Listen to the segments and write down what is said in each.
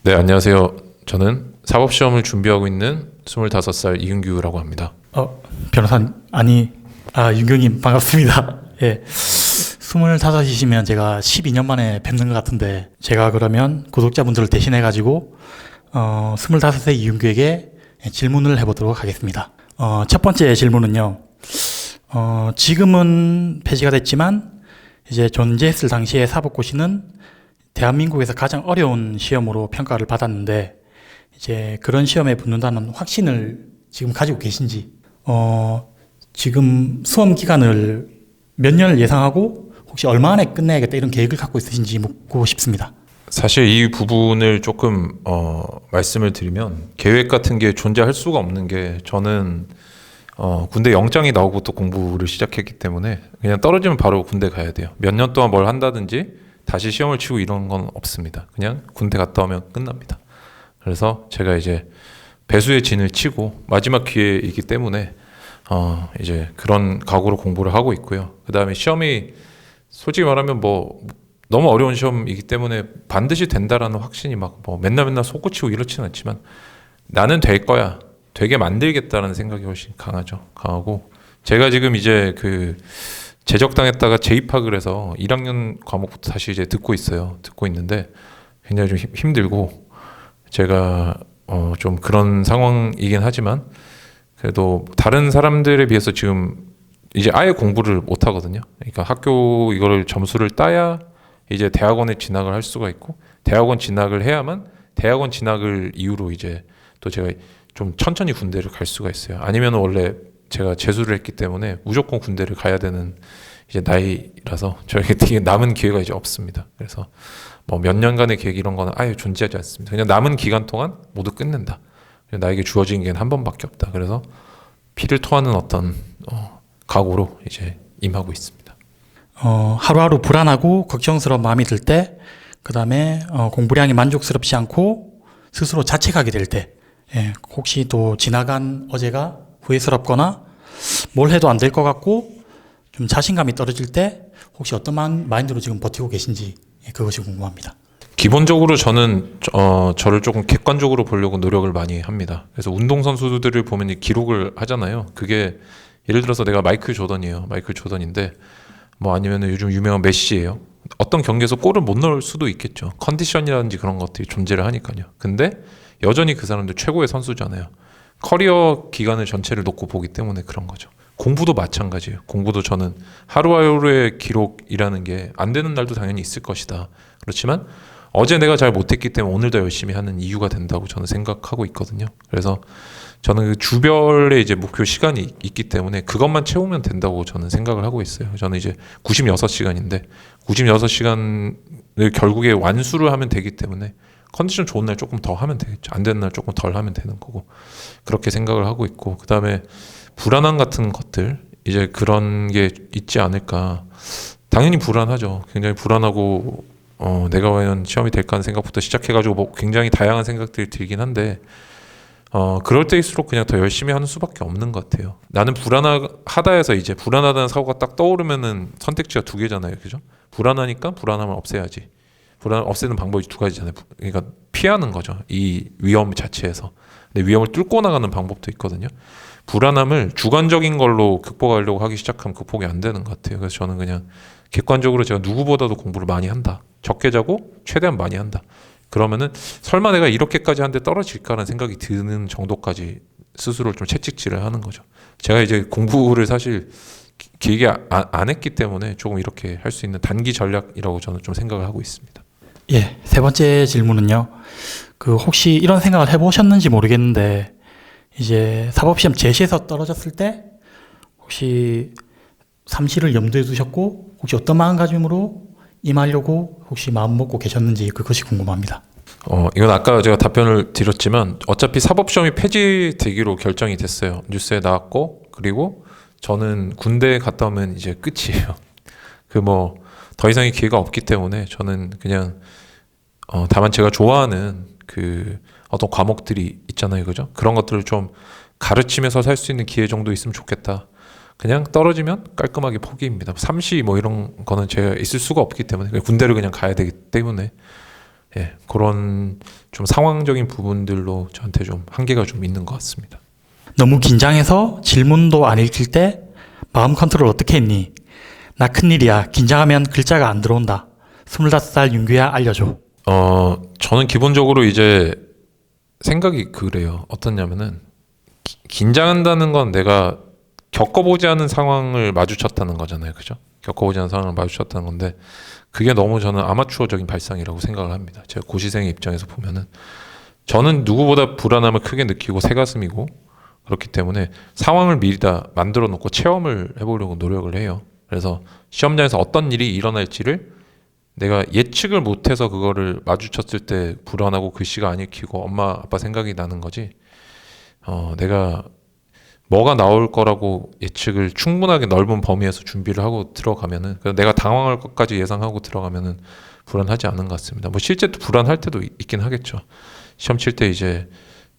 네, 안녕하세요. 저는 사법시험을 준비하고 있는 25살 이윤규라고 합니다. 변호사님, 윤경님 반갑습니다. 예. 25이시면 제가 12년 만에 뵙는 것 같은데, 제가 그러면 구독자분들을 대신해가지고, 25세 이윤규에게 질문을 해보도록 하겠습니다. 첫 번째 질문은요, 지금은 폐지가 됐지만, 이제 존재했을 당시에 사법고시는 대한민국에서 가장 어려운 시험으로 평가를 받았는데, 이제 그런 시험에 붙는다는 확신을 지금 가지고 계신지, 지금 수험 기간을 몇 년을 예상하고 혹시 얼마 안에 끝내야겠다 이런 계획을 갖고 있으신지 묻고 싶습니다. 사실 이 부분을 조금 말씀을 드리면 계획 같은 게 존재할 수가 없는 게 저는 군대 영장이 나오고부터 공부를 시작했기 때문에 그냥 떨어지면 바로 군대 가야 돼요. 몇 년 동안 뭘 한다든지 다시 시험을 치고 이런 건 없습니다. 그냥 군대 갔다 오면 끝납니다. 그래서 제가 이제 배수의 진을 치고 마지막 기회이기 때문에 이제 그런 각오로 공부를 하고 있고요. 그 다음에 시험이 솔직히 말하면 뭐 너무 어려운 시험이기 때문에 반드시 된다라는 확신이 막 뭐 맨날 솟구치고 이렇지는 않지만 나는 될 거야, 되게 만들겠다라는 생각이 훨씬 강하고 제가 지금 이제 그 제적당했다가 재입학을 해서 1학년 과목부터 다시 이제 듣고 있는데 굉장히 좀 힘들고 제가 좀 그런 상황이긴 하지만 그래도 다른 사람들에 비해서 지금 이제 아예 공부를 못 하거든요. 그러니까 학교 이거를 점수를 따야 이제 대학원에 진학을 할 수가 있고 대학원 진학을 해야만 대학원 진학을 이유로 이제 또 제가 좀 천천히 군대를 갈 수가 있어요. 아니면 원래 제가 재수를 했기 때문에 무조건 군대를 가야 되는 이제 나이라서 저에게 남은 기회가 이제 없습니다. 그래서 뭐 몇 년간의 계획 이런 거는 아예 존재하지 않습니다. 그냥 남은 기간 동안 모두 끝낸다. 나에게 주어진 기회는 한 번밖에 없다. 그래서 피를 토하는 어떤 각오로 이제 임하고 있습니다. 하루하루 불안하고 걱정스러운 마음이 들 때, 그 다음에 공부량이 만족스럽지 않고 스스로 자책하게 될 때, 혹시 또 지나간 어제가 후회스럽거나 뭘 해도 안 될 것 같고 좀 자신감이 떨어질 때 혹시 어떤 마인드로 지금 버티고 계신지 그것이 궁금합니다. 기본적으로 저는 저를 조금 객관적으로 보려고 노력을 많이 합니다. 그래서 운동선수들을 보면 기록을 하잖아요. 그게 예를 들어서 내가 마이클 조던이에요. 마이클 조던인데 뭐 아니면 요즘 유명한 메시예요. 어떤 경기에서 골을 못 넣을 수도 있겠죠. 컨디션이라든지 그런 것들이 존재를 하니까요. 근데 여전히 그 사람들 최고의 선수잖아요. 커리어 기간을 전체를 놓고 보기 때문에 그런 거죠. 공부도 마찬가지예요. 공부도 저는 하루하루의 기록이라는 게 안 되는 날도 당연히 있을 것이다. 그렇지만 어제 내가 잘 못했기 때문에 오늘 더 열심히 하는 이유가 된다고 저는 생각하고 있거든요. 그래서 저는 그 주별의 이제 목표 시간이 있기 때문에 그것만 채우면 된다고 저는 생각을 하고 있어요. 저는 이제 96시간인데 96시간을 결국에 완수를 하면 되기 때문에 컨디션 좋은 날 조금 더 하면 되겠죠. 안 되는 날 조금 덜 하면 되는 거고 그렇게 생각을 하고 있고 그 다음에 불안함 같은 것들 이제 그런 게 있지 않을까. 당연히 불안하죠. 굉장히 불안하고 내가 과연 시험이 될까 하는 생각부터 시작해가지고 뭐 굉장히 다양한 생각들이 들긴 한데 그럴 때일수록 그냥 더 열심히 하는 수밖에 없는 것 같아요. 나는 불안하다 해서 이제 불안하다는 사고가 딱 떠오르면은 선택지가 두 개잖아요. 그죠? 불안하니까 불안함을 없애야지. 불안 없애는 방법이 두 가지잖아요. 그러니까 피하는 거죠. 이 위험 자체에서. 근데 위험을 뚫고 나가는 방법도 있거든요. 불안함을 주관적인 걸로 극복하려고 하기 시작하면 극복이 안 되는 것 같아요. 그래서 저는 그냥 객관적으로 제가 누구보다도 공부를 많이 한다. 적게 자고 최대한 많이 한다. 그러면은 설마 내가 이렇게까지 하는데 떨어질까라는 생각이 드는 정도까지 스스로를 좀 채찍질을 하는 거죠. 제가 이제 공부를 사실 길게 안 했기 때문에 조금 이렇게 할 수 있는 단기 전략이라고 저는 좀 생각을 하고 있습니다. 예, 세 번째 질문은요. 혹시 이런 생각을 해보셨는지 모르겠는데, 이제 사법시험 제시에서 떨어졌을 때 혹시 삼시를 염두에 두셨고 혹시 어떤 마음가짐으로 임하려고 혹시 마음 먹고 계셨는지 그것이 궁금합니다. 이건 아까 제가 답변을 드렸지만 어차피 사법시험이 폐지되기로 결정이 됐어요. 뉴스에 나왔고 그리고 저는 군대에 갔다 오면 이제 끝이에요. 더 이상의 기회가 없기 때문에 저는 그냥 다만 제가 좋아하는 어떤 과목들이 있잖아요. 그죠? 그런 것들을 좀 가르치면서 살 수 있는 기회 정도 있으면 좋겠다. 그냥 떨어지면 깔끔하게 포기입니다. 삼시 뭐 이런 거는 제가 있을 수가 없기 때문에 군대를 그냥 가야 되기 때문에 예, 그런 좀 상황적인 부분들로 저한테 좀 한계가 좀 있는 것 같습니다. 너무 긴장해서 질문도 안 읽힐 때 마음 컨트롤 어떻게 했니? 나 큰일이야. 긴장하면 글자가 안 들어온다. 25살 윤규야 알려줘. 저는 기본적으로 이제 생각이 그래요. 어떻냐면은 긴장한다는 건 내가 겪어보지 않은 상황을 마주쳤다는 거잖아요. 그죠? 겪어보지 않은 상황을 마주쳤다는 건데 그게 너무 저는 아마추어적인 발상이라고 생각을 합니다. 제가 고시생의 입장에서 보면은 저는 누구보다 불안함을 크게 느끼고 새가슴이고 그렇기 때문에 상황을 미리 다 만들어 놓고 체험을 해보려고 노력을 해요. 그래서 시험장에서 어떤 일이 일어날지를 내가 예측을 못해서 그거를 마주쳤을 때 불안하고 글씨가 안 읽히고 엄마 아빠 생각이 나는 거지. 내가 뭐가 나올 거라고 예측을 충분하게 넓은 범위에서 준비를 하고 들어가면은 내가 당황할 것까지 예상하고 들어가면은 불안하지 않은 것 같습니다. 뭐 실제 또 불안할 때도 있긴 하겠죠. 시험 칠 때 이제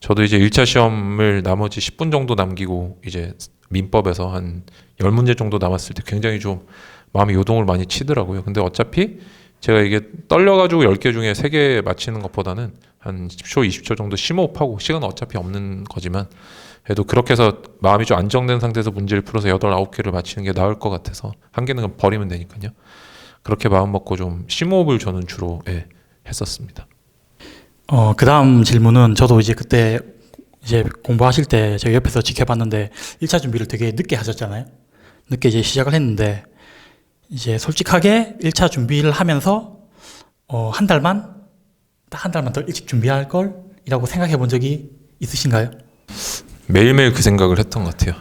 저도 이제 1차 시험을 나머지 10분 정도 남기고 이제 민법에서 한 10문제 정도 남았을 때 굉장히 좀 마음이 요동을 많이 치더라고요. 근데 어차피 제가 이게 떨려가지고 10개 중에 3개 맞히는 것보다는 한 10초, 20초 정도 심호흡하고 시간은 어차피 없는 거지만 그래도 그렇게 해서 마음이 좀 안정된 상태에서 문제를 풀어서 8, 9개를 맞히는 게 나을 것 같아서 한 개는 버리면 되니까요. 그렇게 마음 먹고 좀 심호흡을 저는 주로 했었습니다. 그 다음 질문은 저도 이제 그때 이제 공부하실 때 제가 옆에서 지켜봤는데 1차 준비를 되게 늦게 하셨잖아요. 늦게 이제 시작을 했는데 이제 솔직하게 1차 준비를 하면서 한 달만 딱 한 달만 더 일찍 준비할 걸이라고 생각해 본 적이 있으신가요? 매일매일 그 생각을 했던 것 같아요.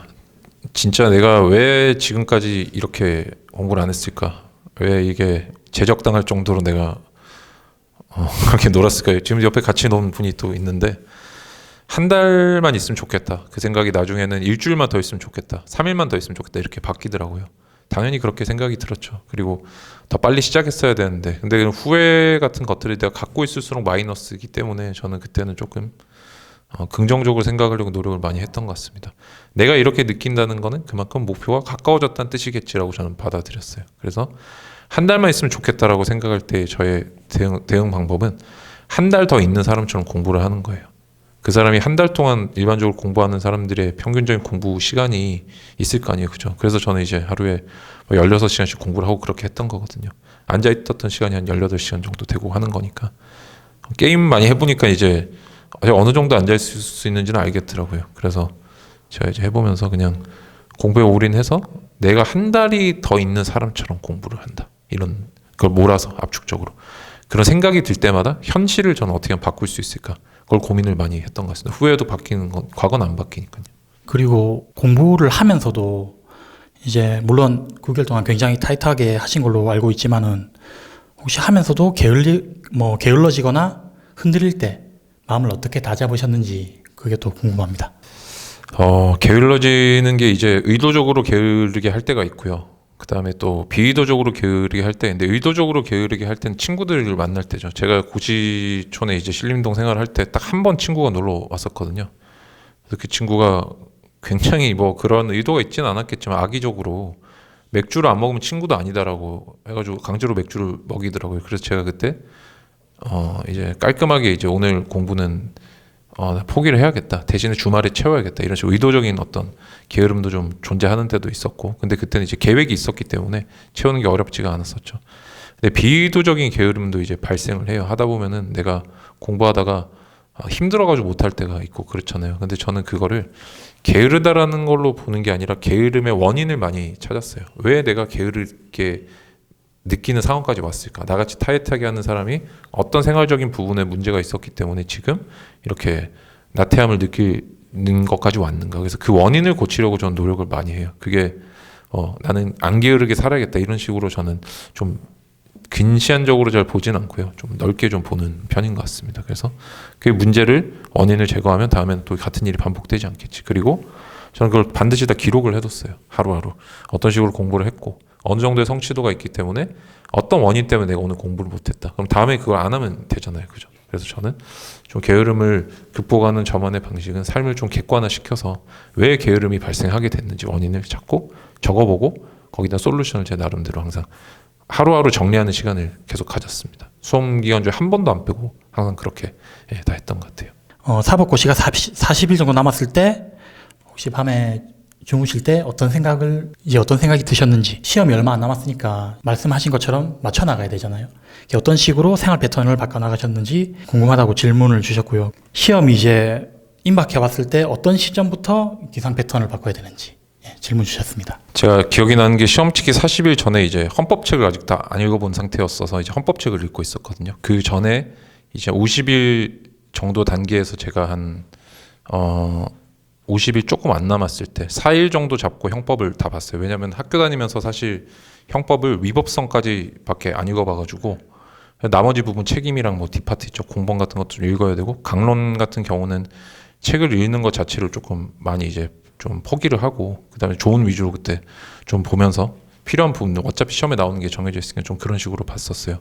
진짜 내가 왜 지금까지 이렇게 공부를 안 했을까? 왜 이게 제적당할 정도로 내가 그렇게 놀았을까요? 지금 옆에 같이 노는 분이 또 있는데 한 달만 있으면 좋겠다. 그 생각이 나중에는 일주일만 더 있으면 좋겠다. 3일만 더 있으면 좋겠다. 이렇게 바뀌더라고요. 당연히 그렇게 생각이 들었죠. 그리고 더 빨리 시작했어야 되는데 근데 후회 같은 것들을 내가 갖고 있을수록 마이너스이기 때문에 저는 그때는 조금 긍정적으로 생각하려고 노력을 많이 했던 것 같습니다. 내가 이렇게 느낀다는 거는 그만큼 목표가 가까워졌다는 뜻이겠지라고 저는 받아들였어요. 그래서 한 달만 있으면 좋겠다라고 생각할 때 저의 대응 방법은 한 달 더 있는 사람처럼 공부를 하는 거예요. 그 사람이 한 달 동안 일반적으로 공부하는 사람들의 평균적인 공부 시간이 있을 거 아니에요. 그죠? 그래서 저는 이제 하루에 16시간씩 공부를 하고 그렇게 했던 거거든요. 앉아있었던 시간이 한 18시간 정도 되고 하는 거니까. 게임 많이 해보니까 이제 어느 정도 앉아있을 수 있는지는 알겠더라고요. 그래서 제가 이제 해보면서 그냥 공부에 올인해서 내가 한 달이 더 있는 사람처럼 공부를 한다. 이런 걸 몰아서 압축적으로. 그런 생각이 들 때마다 현실을 저는 어떻게 하면 바꿀 수 있을까? 그걸 고민을 많이 했던 것 같습니다. 후회도 바뀌는 건 과거는 안 바뀌니까요. 그리고 공부를 하면서도 이제 물론 9개월 동안 굉장히 타이트하게 하신 걸로 알고 있지만은 혹시 하면서도 게을러지거나 흔들릴 때 마음을 어떻게 다잡으셨는지 그게 또 궁금합니다. 게을러지는 게 이제 의도적으로 게으르게 할 때가 있고요. 그 다음에 또 비의도적으로 게으르게 할 때인데 의도적으로 게으르게 할 때는 친구들을 만날 때죠. 제가 고시촌에 이제 신림동 생활할 때 딱 한 번 친구가 놀러 왔었거든요. 그래서 그 친구가 굉장히 뭐 그런 의도가 있지는 않았겠지만 악의적으로 맥주를 안 먹으면 친구도 아니다라고 해가지고 강제로 맥주를 먹이더라고요. 그래서 제가 그때 이제 깔끔하게 이제 오늘 공부는 포기를 해야겠다. 대신에 주말에 채워야겠다. 이런 식으로 의도적인 어떤 게으름도 좀 존재하는 때도 있었고, 근데 그때는 이제 계획이 있었기 때문에 채우는 게 어렵지가 않았었죠. 근데 비의도적인 게으름도 이제 발생을 해요. 하다 보면은 내가 공부하다가 힘들어가지고 못할 때가 있고 그렇잖아요. 근데 저는 그거를 게으르다라는 걸로 보는 게 아니라 게으름의 원인을 많이 찾았어요. 왜 내가 게으르게 느끼는 상황까지 왔을까? 나같이 타이트하게 하는 사람이 어떤 생활적인 부분에 문제가 있었기 때문에 지금 이렇게 나태함을 느끼는 것까지 왔는가? 그래서 그 원인을 고치려고 저는 노력을 많이 해요. 그게 나는 안 게으르게 살아야겠다 이런 식으로 저는 좀 근시안적으로 잘 보진 않고요. 좀 넓게 좀 보는 편인 것 같습니다. 그래서 그 문제를 원인을 제거하면 다음엔 또 같은 일이 반복되지 않겠지. 그리고 저는 그걸 반드시 다 기록을 해뒀어요. 하루하루 어떤 식으로 공부를 했고 어느 정도의 성취도가 있기 때문에 어떤 원인 때문에 내가 오늘 공부를 못했다. 그럼 다음에 그걸 안 하면 되잖아요. 그죠? 그래서 저는 좀 게으름을 극복하는 저만의 방식은 삶을 좀 객관화시켜서 왜 게으름이 발생하게 됐는지 원인을 찾고 적어보고 거기다 솔루션을 제 나름대로 항상 하루하루 정리하는 시간을 계속 가졌습니다. 수험 기간 중에 한 번도 안 빼고 항상 그렇게 다 했던 것 같아요. 사법고시가 40일 정도 남았을 때 혹시 밤에 주무실 때 어떤 생각이 드셨는지, 시험이 얼마 안 남았으니까 말씀하신 것처럼 맞춰 나가야 되잖아요. 어떤 식으로 생활 패턴을 바꿔 나가셨는지 궁금하다고 질문을 주셨고요. 시험이 이제 임박해 왔을 때 어떤 시점부터 기상 패턴을 바꿔야 되는지 질문 주셨습니다. 제가 기억이 나는 게 시험 치기 40일 전에 이제 헌법책을 아직 다 안 읽어본 상태였어서 이제 헌법책을 읽고 있었거든요. 그 전에 이제 50일 정도 단계에서 제가 한 50일 조금 안 남았을 때 4일 정도 잡고 형법을 다 봤어요. 왜냐하면 학교 다니면서 사실 형법을 위법성까지밖에 안 읽어봐가지고 나머지 부분 책임이랑 뭐 뒷파트 쪽 공범 같은 것도 좀 읽어야 되고, 강론 같은 경우는 책을 읽는 것 자체를 조금 많이 이제 좀 포기를 하고 그다음에 좋은 위주로 그때 좀 보면서 필요한 부분들, 어차피 시험에 나오는 게 정해져 있으니까 좀 그런 식으로 봤었어요.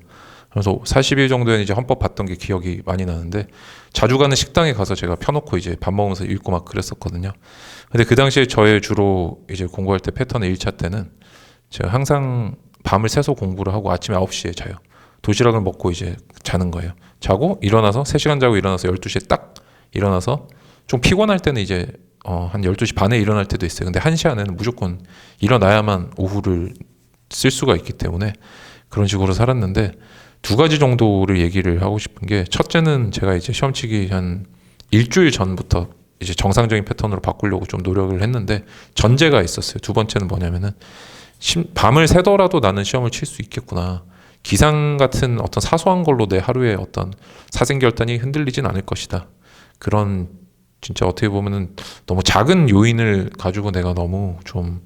그래서 40일 정도에는 이제 헌법 봤던 게 기억이 많이 나는데, 자주 가는 식당에 가서 제가 펴놓고 이제 밥 먹으면서 읽고 막 그랬었거든요. 근데 그 당시에 저의 주로 이제 공부할 때 패턴의 1차 때는 제가 항상 밤을 새서 공부를 하고 아침에 9시에 자요. 도시락을 먹고 이제 자는 거예요. 자고 일어나서 3시간 자고 일어나서 12시에 딱 일어나서, 좀 피곤할 때는 이제 한 12시 반에 일어날 때도 있어요. 근데 1시 안에는 무조건 일어나야만 오후를 쓸 수가 있기 때문에 그런 식으로 살았는데, 두 가지 정도를 얘기를 하고 싶은 게, 첫째는 제가 이제 시험 치기 한 일주일 전부터 이제 정상적인 패턴으로 바꾸려고 좀 노력을 했는데 전제가 있었어요. 두 번째는 뭐냐면은 밤을 새더라도 나는 시험을 칠 수 있겠구나. 기상 같은 어떤 사소한 걸로 내 하루의 어떤 사생결단이 흔들리진 않을 것이다. 그런 진짜 어떻게 보면은 너무 작은 요인을 가지고 내가 너무 좀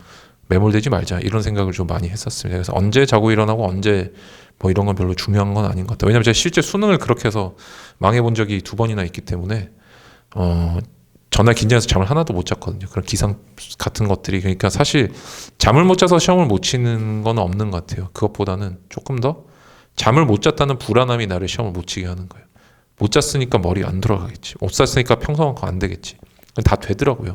매몰되지 말자, 이런 생각을 좀 많이 했었습니다. 그래서 언제 자고 일어나고 언제 뭐 이런 건 별로 중요한 건 아닌 것 같아요. 왜냐면 제가 실제 수능을 그렇게 해서 망해본 적이 2번이나 있기 때문에 전날 긴장해서 잠을 하나도 못 잤거든요. 그런 기상 같은 것들이. 그러니까 사실 잠을 못 자서 시험을 못 치는 건 없는 것 같아요. 그것보다는 조금 더 잠을 못 잤다는 불안함이 나를 시험을 못 치게 하는 거예요. 못 잤으니까 머리 안 돌아가겠지. 못 잤으니까 평소만큼 안 되겠지. 다 되더라고요.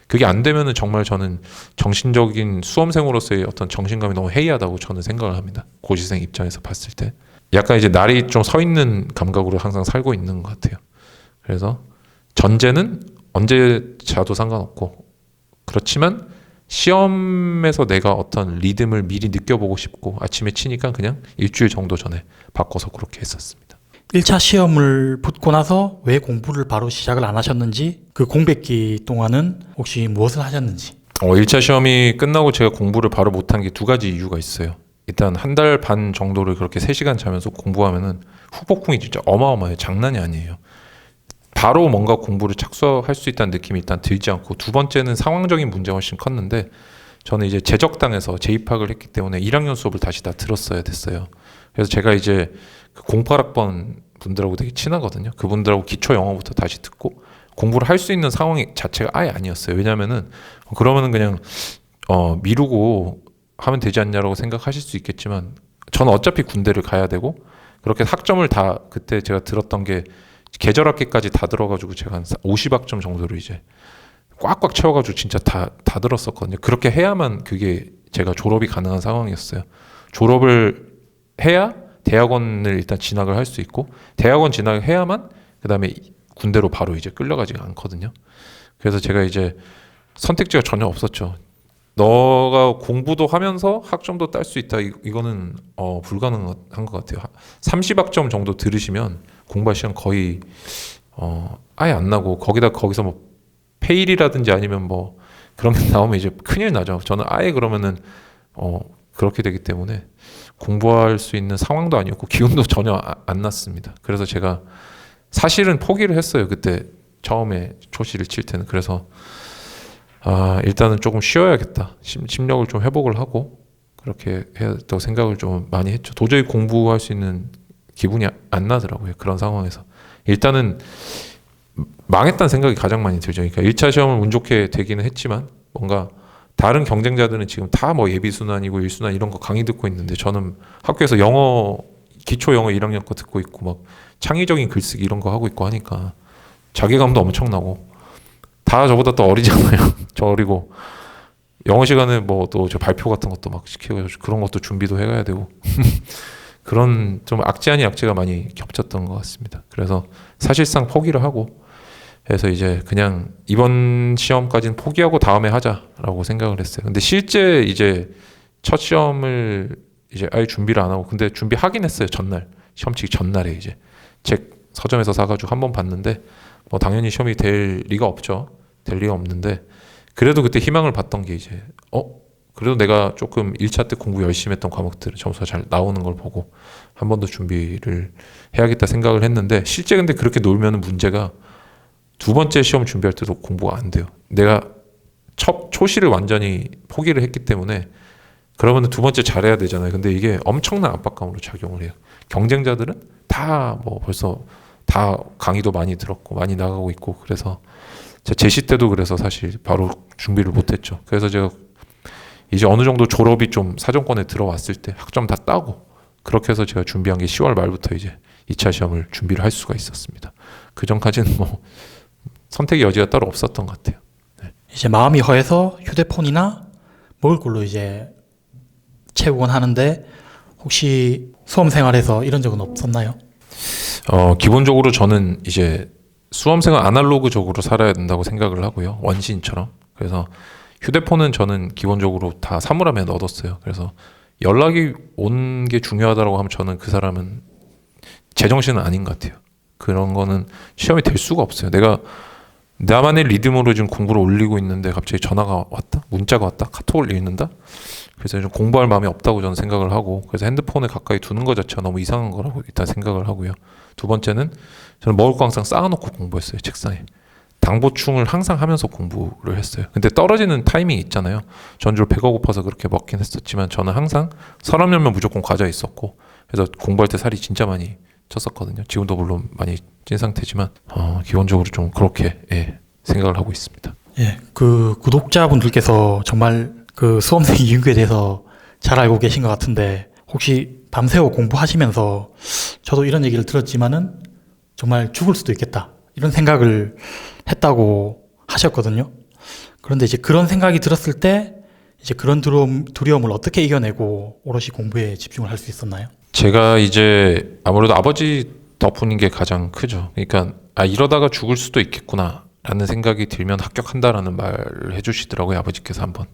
그게 안 되면은 정말 저는 정신적인 수험생으로서의 어떤 정신감이 너무 해이하다고 저는 생각을 합니다. 고시생 입장에서 봤을 때. 약간 이제 날이 좀 서 있는 감각으로 항상 살고 있는 것 같아요. 그래서 전제는 언제 자도 상관없고, 그렇지만 시험에서 내가 어떤 리듬을 미리 느껴보고 싶고 아침에 치니까 그냥 일주일 정도 전에 바꿔서 그렇게 했었습니다. 1차 시험을 붙고 나서 왜 공부를 바로 시작을 안 하셨는지, 그 공백기 동안은 혹시 무엇을 하셨는지. 1차 시험이 끝나고 제가 공부를 바로 못한 게 두 가지 이유가 있어요. 일단 한 달 반 정도를 그렇게 3시간 자면서 공부하면은 후폭풍이 진짜 어마어마해요. 장난이 아니에요. 바로 뭔가 공부를 착수할 수 있다는 느낌이 일단 들지 않고, 두 번째는 상황적인 문제가 훨씬 컸는데, 저는 이제 재적당해서 재입학을 했기 때문에 1학년 수업을 다시 다 들었어야 됐어요. 그래서 제가 이제 그 08학번 분들하고 되게 친하거든요. 그분들하고 기초 영어부터 다시 듣고 공부를 할 수 있는 상황이 자체가 아예 아니었어요. 왜냐면은 그러면은 그냥 미루고 하면 되지 않냐라고 생각하실 수 있겠지만, 저는 어차피 군대를 가야 되고, 그렇게 학점을 다 그때 제가 들었던 게 계절학기까지 다 들어가지고 제가 한 50학점 정도를 이제 꽉꽉 채워가지고 진짜 다 들었었거든요. 그렇게 해야만 그게 제가 졸업이 가능한 상황이었어요. 졸업을 해야 대학원을 일단 진학을 할 수 있고, 대학원 진학을 해야만 그 다음에 군대로 바로 이제 끌려가지가 않거든요. 그래서 제가 이제 선택지가 전혀 없었죠. 너가 공부도 하면서 학점도 딸 수 있다. 이거는 불가능한 것 같아요. 30학점 정도 들으시면 공부할 시간 거의 아예 안 나고, 거기서 뭐 페일이라든지 아니면 뭐 그런 게 나오면 이제 큰일 나죠. 저는 아예 그러면은 그렇게 되기 때문에 공부할 수 있는 상황도 아니었고 기운도 전혀 안 났습니다. 그래서 제가 사실은 포기를 했어요. 그때 처음에 초시를 칠 때는. 그래서 일단은 조금 쉬어야겠다. 심력을 좀 회복을 하고 그렇게 해야겠다고 생각을 좀 많이 했죠. 도저히 공부할 수 있는 기분이 안 나더라고요. 그런 상황에서. 일단은 망했다는 생각이 가장 많이 들죠. 그러니까 1차 시험을 운 좋게 되기는 했지만, 뭔가 다른 경쟁자들은 지금 다 뭐 예비순환이고 1순환 이런 거 강의 듣고 있는데, 저는 학교에서 기초 영어 1학년 거 듣고 있고 막 창의적인 글쓰기 이런 거 하고 있고 하니까 자괴감도 엄청나고, 다 저보다 또 어리잖아요. 저 어리고 영어 시간에 뭐 또 저 발표 같은 것도 막 시키고 그런 것도 준비도 해가야 되고 그런 좀 악재 아닌 악재가 많이 겹쳤던 것 같습니다. 그래서 사실상 포기를 하고 그래서 이제 그냥 이번 시험까지는 포기하고 다음에 하자라고 생각을 했어요. 근데 실제 이제 첫 시험을 이제 아예 준비를 안 하고 근데 준비하긴 했어요. 전날 시험 치기 전날에 이제 책 서점에서 사가지고 한번 봤는데 뭐 당연히 시험이 될 리가 없죠. 될 리가 없는데 그래도 그때 희망을 봤던 게 이제 그래도 내가 조금 1차 때 공부 열심히 했던 과목들 점수가 잘 나오는 걸 보고 한 번 더 준비를 해야겠다 생각을 했는데 실제 근데 그렇게 놀면은 문제가 두 번째 시험 준비할 때도 공부가 안 돼요. 내가 초시를 완전히 포기를 했기 때문에 그러면 두 번째 잘해야 되잖아요. 근데 이게 엄청난 압박감으로 작용을 해요. 경쟁자들은 다 뭐 벌써 다 강의도 많이 들었고 많이 나가고 있고 그래서 제시 때도 그래서 사실 바로 준비를 못했죠. 그래서 제가 이제 어느 정도 졸업이 좀 사정권에 들어왔을 때 학점 다 따고 그렇게 해서 제가 준비한 게 10월 말부터 이제 2차 시험을 준비를 할 수가 있었습니다. 그 전까지는 뭐 선택의 여지가 따로 없었던 것 같아요. 네. 이제 마음이 허해서 휴대폰이나 먹을 걸로 이제 채우곤 하는데 혹시 수험 생활에서 이런 적은 없었나요? 기본적으로 저는 이제 수험생은 아날로그적으로 살아야 된다고 생각을 하고요. 원시인처럼. 그래서 휴대폰은 저는 기본적으로 다 사물함에 넣어뒀어요. 그래서 연락이 온 게 중요하다고 하면 저는 그 사람은 제정신은 아닌 것 같아요. 그런 거는 시험이 될 수가 없어요. 내가 나만의 리듬으로 지금 공부를 올리고 있는데 갑자기 전화가 왔다? 문자가 왔다? 카톡을 읽는다? 그래서 좀 공부할 마음이 없다고 저는 생각을 하고 그래서 핸드폰을 가까이 두는 것 자체가 너무 이상한 거라고 일단 생각을 하고요. 두 번째는 저는 먹을 거 항상 쌓아놓고 공부했어요. 책상에. 당 보충을 항상 하면서 공부를 했어요. 근데 떨어지는 타이밍이 있잖아요. 전주로 배가 고파서 그렇게 먹긴 했었지만 저는 항상 서랍 열면 무조건 과자 있었고 그래서 공부할 때 살이 진짜 많이 쪘었거든요. 지금도 물론 많이 찐 상태지만 기본적으로 좀 그렇게 생각을 하고 있습니다. 예, 그 구독자분들께서 정말 그 수험생 이윤규에 대해서 잘 알고 계신 것 같은데 혹시 밤새워 공부하시면서 저도 이런 얘기를 들었지만은 정말 죽을 수도 있겠다 이런 생각을 했다고 하셨거든요. 그런데 이제 그런 생각이 들었을 때 이제 그런 두려움을 어떻게 이겨내고 오롯이 공부에 집중을 할 수 있었나요? 제가 이제 아무래도 아버지 덕분인 게 가장 크죠. 그러니까 이러다가 죽을 수도 있겠구나라는 생각이 들면 합격한다라는 말을 해주시더라고요. 아버지께서 한번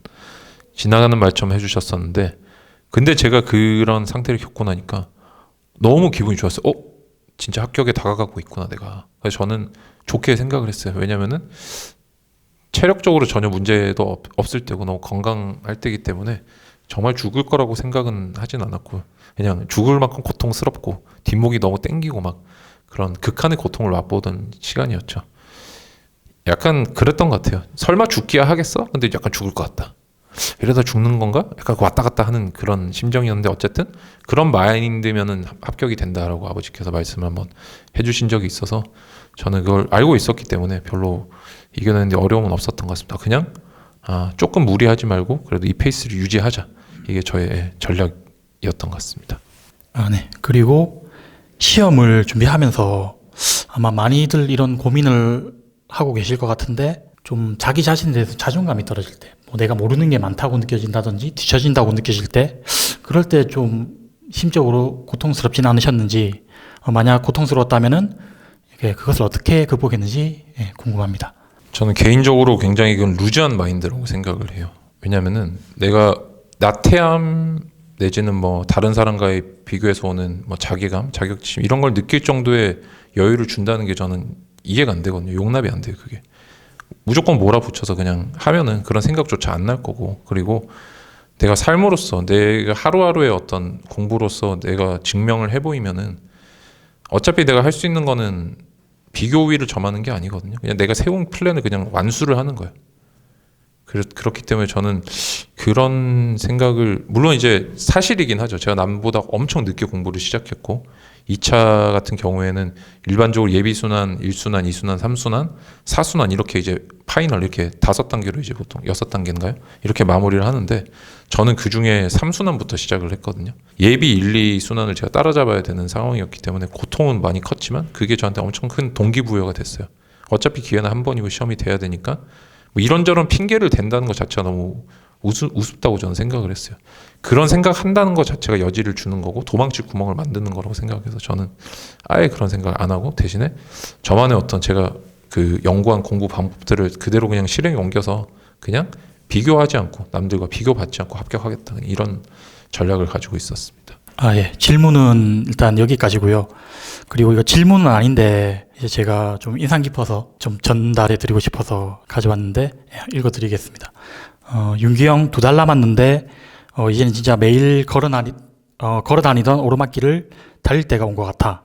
지나가는 말처럼 해주셨었는데 근데 제가 그런 상태를 겪고 나니까 너무 기분이 좋았어요. 진짜 합격에 다가가고 있구나 내가. 그래서 저는 좋게 생각을 했어요. 왜냐면은 체력적으로 전혀 문제도 없을 때고 너무 건강할 때이기 때문에 정말 죽을 거라고 생각은 하진 않았고 그냥 죽을 만큼 고통스럽고 뒷목이 너무 땡기고 막 그런 극한의 고통을 맛보던 시간이었죠. 약간 그랬던 것 같아요. 설마 죽기야 하겠어? 근데 약간 죽을 것 같다. 이러다 죽는 건가? 약간 왔다 갔다 하는 그런 심정이었는데 어쨌든 그런 마인드면은 합격이 된다라고 아버지께서 말씀을 한번 해주신 적이 있어서 저는 그걸 알고 있었기 때문에 별로 이겨내는데 어려움은 없었던 것 같습니다. 그냥 조금 무리하지 말고 그래도 이 페이스를 유지하자. 이게 저의 전략이었던 것 같습니다. 네. 그리고 시험을 준비하면서 아마 많이들 이런 고민을 하고 계실 것 같은데 좀 자기 자신에 대해서 자존감이 떨어질 때, 뭐 내가 모르는 게 많다고 느껴진다든지 뒤처진다고 느껴질 때, 그럴 때 좀 심적으로 고통스럽진 않으셨는지, 만약 고통스러웠다면은 그것을 어떻게 극복했는지 궁금합니다. 저는 개인적으로 굉장히 이건 루즈한 마인드라고 생각을 해요. 왜냐면은 내가 나태함 내지는 뭐 다른 사람과의 비교해서 오는 뭐 자괴감, 자격지심 이런 걸 느낄 정도의 여유를 준다는 게 저는 이해가 안 되거든요. 용납이 안 돼요, 그게. 무조건 몰아붙여서 그냥 하면은 그런 생각조차 안 날 거고 그리고 내가 삶으로서 내가 하루하루의 어떤 공부로서 내가 증명을 해보이면은 어차피 내가 할 수 있는 거는 비교 우위를 점하는 게 아니거든요. 그냥 내가 세운 플랜을 그냥 완수를 하는 거예요. 그렇기 때문에 저는 그런 생각을 물론 이제 사실이긴 하죠. 제가 남보다 엄청 늦게 공부를 시작했고 2차 같은 경우에는 일반적으로 예비순환, 1순환, 2순환, 3순환, 4순환 이렇게 이제 파이널 이렇게 5단계로 이제 보통 6단계인가요? 이렇게 마무리를 하는데 저는 그중에 3순환부터 시작을 했거든요. 예비 1, 2순환을 제가 따라잡아야 되는 상황이었기 때문에 고통은 많이 컸지만 그게 저한테 엄청 큰 동기부여가 됐어요. 어차피 기회는 한 번이고 시험이 돼야 되니까 뭐 이런저런 핑계를 댄다는 것 자체가 너무 우습다고 저는 생각을 했어요. 그런 생각한다는 것 자체가 여지를 주는 거고 도망칠 구멍을 만드는 거라고 생각해서 저는 아예 그런 생각을 안 하고 대신에 저만의 어떤 제가 그 연구한 공부 방법들을 그대로 그냥 실행에 옮겨서 그냥 비교하지 않고 남들과 비교받지 않고 합격하겠다 이런 전략을 가지고 있었습니다. 예. 질문은 일단 여기까지고요. 그리고 이거 질문은 아닌데 이제 제가 좀 인상 깊어서 좀 전달해 드리고 싶어서 가져왔는데 읽어드리겠습니다. 윤기영 2달 남았는데 이제는 진짜 매일 걸어 다니던 오르막길을 달릴 때가 온 것 같아.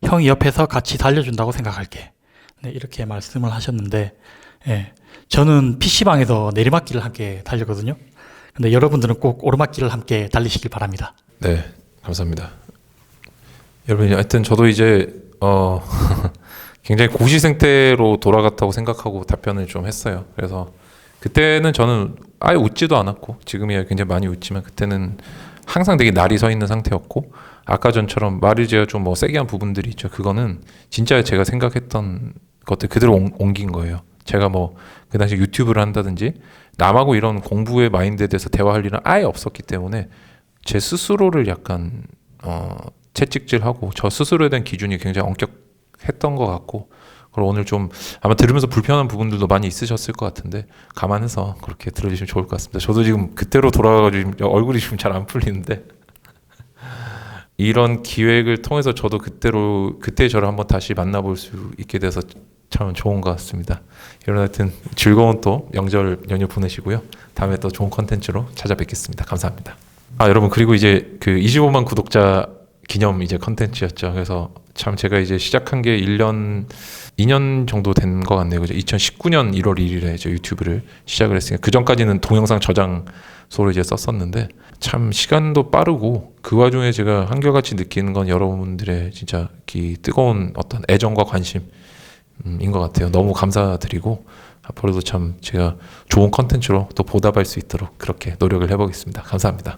형이 옆에서 같이 달려준다고 생각할게. 네, 이렇게 말씀을 하셨는데, 예, 저는 PC방에서 내리막길을 함께 달렸거든요. 근데 여러분들은 꼭 오르막길을 함께 달리시길 바랍니다. 네, 감사합니다. 여러분, 하여튼 저도 이제 굉장히 고시생태로 돌아갔다고 생각하고 답변을 좀 했어요. 그래서 그때는 저는 아예 웃지도 않았고 지금이야 굉장히 많이 웃지만 그때는 항상 되게 날이 서 있는 상태였고 아까 전처럼 말을 제가 좀 뭐 세게 한 부분들이 있죠. 그거는 진짜 제가 생각했던 것들 그대로 옮긴 거예요. 제가 뭐 그 당시 유튜브를 한다든지 남하고 이런 공부의 마인드에 대해서 대화할 일은 아예 없었기 때문에 제 스스로를 약간 채찍질하고 저 스스로에 대한 기준이 굉장히 엄격했던 것 같고 그리고 오늘 좀 아마 들으면서 불편한 부분들도 많이 있으셨을 것 같은데 감안해서 그렇게 들어주시면 좋을 것 같습니다. 저도 지금 그때로 돌아가가지고 얼굴이 지금 잘 안 풀리는데 이런 기획을 통해서 저도 그때 저를 한번 다시 만나볼 수 있게 돼서 참 좋은 것 같습니다. 여러분 하여튼 즐거운 또 명절 연휴 보내시고요. 다음에 또 좋은 컨텐츠로 찾아뵙겠습니다. 감사합니다. 여러분 그리고 이제 그 25만 구독자 기념 이제 컨텐츠였죠. 그래서 참 제가 이제 시작한 게 2년 정도 된 것 같네요. 그죠? 2019년 1월 1일에 이제 유튜브를 시작을 했으니까 그 전까지는 동영상 저장소로 이제 썼었는데 참 시간도 빠르고 그 와중에 제가 한결같이 느끼는 건 여러분들의 진짜 이 뜨거운 어떤 애정과 관심인 것 같아요. 너무 감사드리고 앞으로도 참 제가 좋은 컨텐츠로 또 보답할 수 있도록 그렇게 노력을 해보겠습니다. 감사합니다.